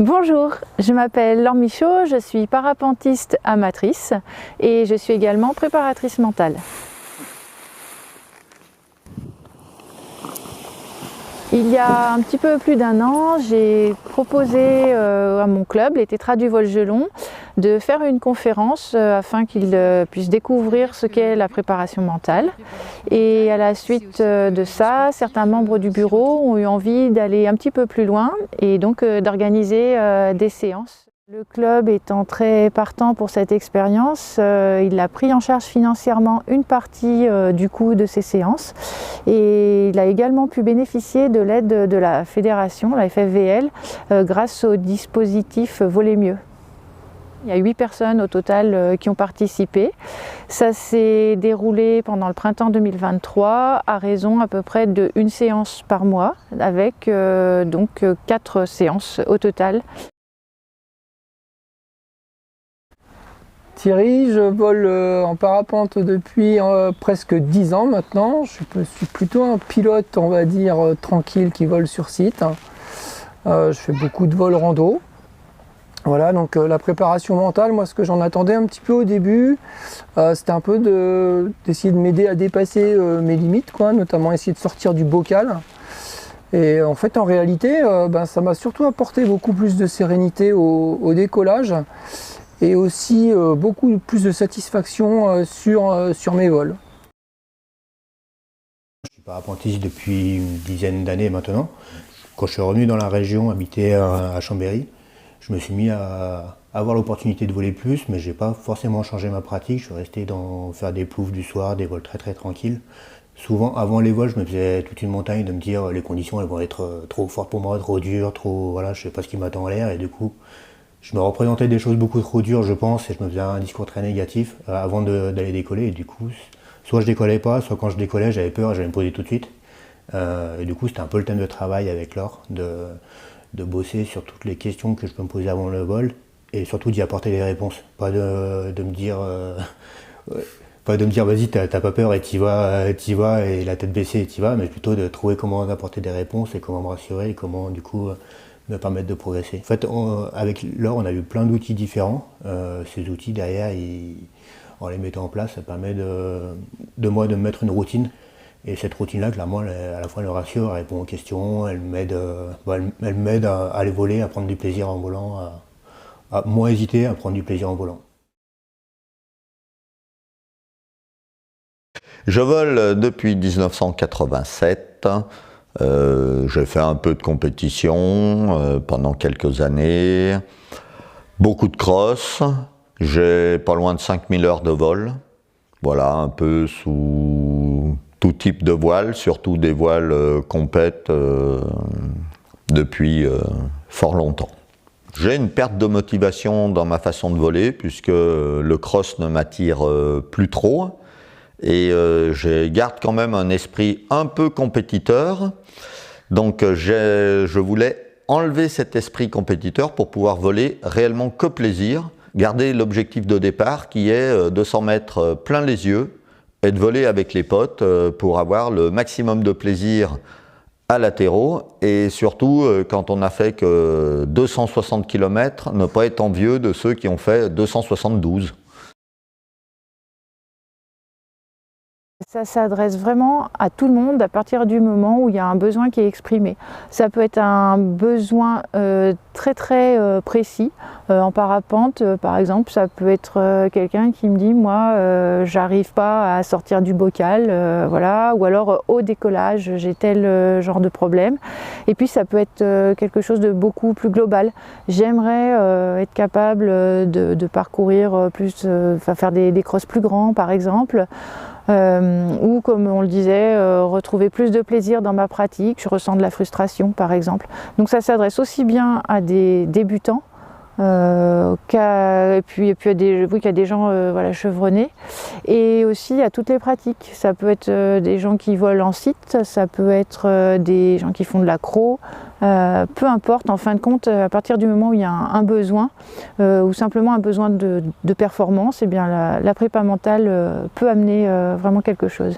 Bonjour, je m'appelle Laure Michaud, je suis parapentiste amatrice et je suis également préparatrice mentale. Il y a un petit peu plus d'un an, j'ai proposé à mon club, les Tétras du Volgelon, de faire une conférence afin qu'ils puissent découvrir ce qu'est la préparation mentale. Et à la suite de ça, certains membres du bureau ont eu envie d'aller un petit peu plus loin et donc d'organiser des séances. Le club étant très partant pour cette expérience, il a pris en charge financièrement une partie du coût de ces séances et il a également pu bénéficier de l'aide de la fédération, la FFVL, grâce au dispositif Voler mieux. Il y a 8 personnes au total qui ont participé. Ça s'est déroulé pendant le printemps 2023 à raison à peu près d'une séance par mois avec donc 4 séances au total. Thierry, je vole en parapente depuis presque 10 ans maintenant. Je suis plutôt un pilote, on va dire, tranquille qui vole sur site. Je fais beaucoup de vols rando. Voilà, donc la préparation mentale, moi ce que j'en attendais un petit peu au début, c'était un peu d'essayer de m'aider à dépasser mes limites, notamment essayer de sortir du bocal. Et en fait, en réalité, ça m'a surtout apporté beaucoup plus de sérénité au décollage. Et aussi beaucoup plus de satisfaction sur mes vols. Je suis parapentiste depuis une dizaine d'années maintenant. Quand je suis revenu dans la région, habiter à Chambéry, je me suis mis à avoir l'opportunité de voler plus, mais je n'ai pas forcément changé ma pratique. Je suis resté dans faire des ploufs du soir, des vols très très tranquilles. Souvent, avant les vols, je me faisais toute une montagne de me dire les conditions elles vont être trop fortes pour moi, trop dures, voilà, je ne sais pas ce qui m'attend en l'air, et du coup, je me représentais des choses beaucoup trop dures, je pense, et je me faisais un discours très négatif avant d'aller décoller. Et du coup, soit je décollais pas, soit quand je décollais, j'avais peur et j'allais me poser tout de suite. Et du coup, c'était un peu le thème de travail avec Laure, de bosser sur toutes les questions que je peux me poser avant le vol, et surtout d'y apporter des réponses. Pas de me dire vas-y, t'as pas peur et t'y vas, et la tête baissée et t'y vas, mais plutôt de trouver comment apporter des réponses et comment me rassurer et comment du coup me permettre de progresser. En fait, avec Laure, on a eu plein d'outils différents. Ces outils, derrière, en les mettant en place, ça permet de moi de me mettre une routine. Et cette routine-là, clairement, à la fois, elle me rassure, elle répond aux questions, elle m'aide à aller voler, à prendre du plaisir en volant, à moins hésiter à prendre du plaisir en volant. Je vole depuis 1987. J'ai fait un peu de compétition pendant quelques années, beaucoup de cross, j'ai pas loin de 5000 heures de vol, voilà, un peu sous tout type de voile, surtout des voiles compètes depuis fort longtemps. J'ai une perte de motivation dans ma façon de voler puisque le cross ne m'attire plus trop. Et je garde quand même un esprit un peu compétiteur, donc je voulais enlever cet esprit compétiteur pour pouvoir voler réellement que plaisir, garder l'objectif de départ qui est 200 mètres plein les yeux et de voler avec les potes pour avoir le maximum de plaisir à latéraux et surtout quand on n'a fait que 260 km, ne pas être envieux de ceux qui ont fait 272. Ça s'adresse vraiment à tout le monde à partir du moment où il y a un besoin qui est exprimé. Ça peut être un besoin très très précis. En parapente, par exemple, ça peut être quelqu'un qui me dit « moi, j'arrive pas à sortir du bocal, voilà », ou alors au décollage, j'ai tel genre de problème. Et puis ça peut être quelque chose de beaucoup plus global. J'aimerais être capable de parcourir plus, faire des crosses plus grands, par exemple. Ou comme on le disait, retrouver plus de plaisir dans ma pratique, je ressens de la frustration par exemple. Donc ça s'adresse aussi bien à des débutants et puis à des gens voilà, chevronnés, et aussi à toutes les pratiques. Ça peut être des gens qui volent en site, ça peut être des gens qui font de l'accro, peu importe, en fin de compte, à partir du moment où il y a un besoin ou simplement un besoin de performance, eh bien la prépa mentale peut amener vraiment quelque chose.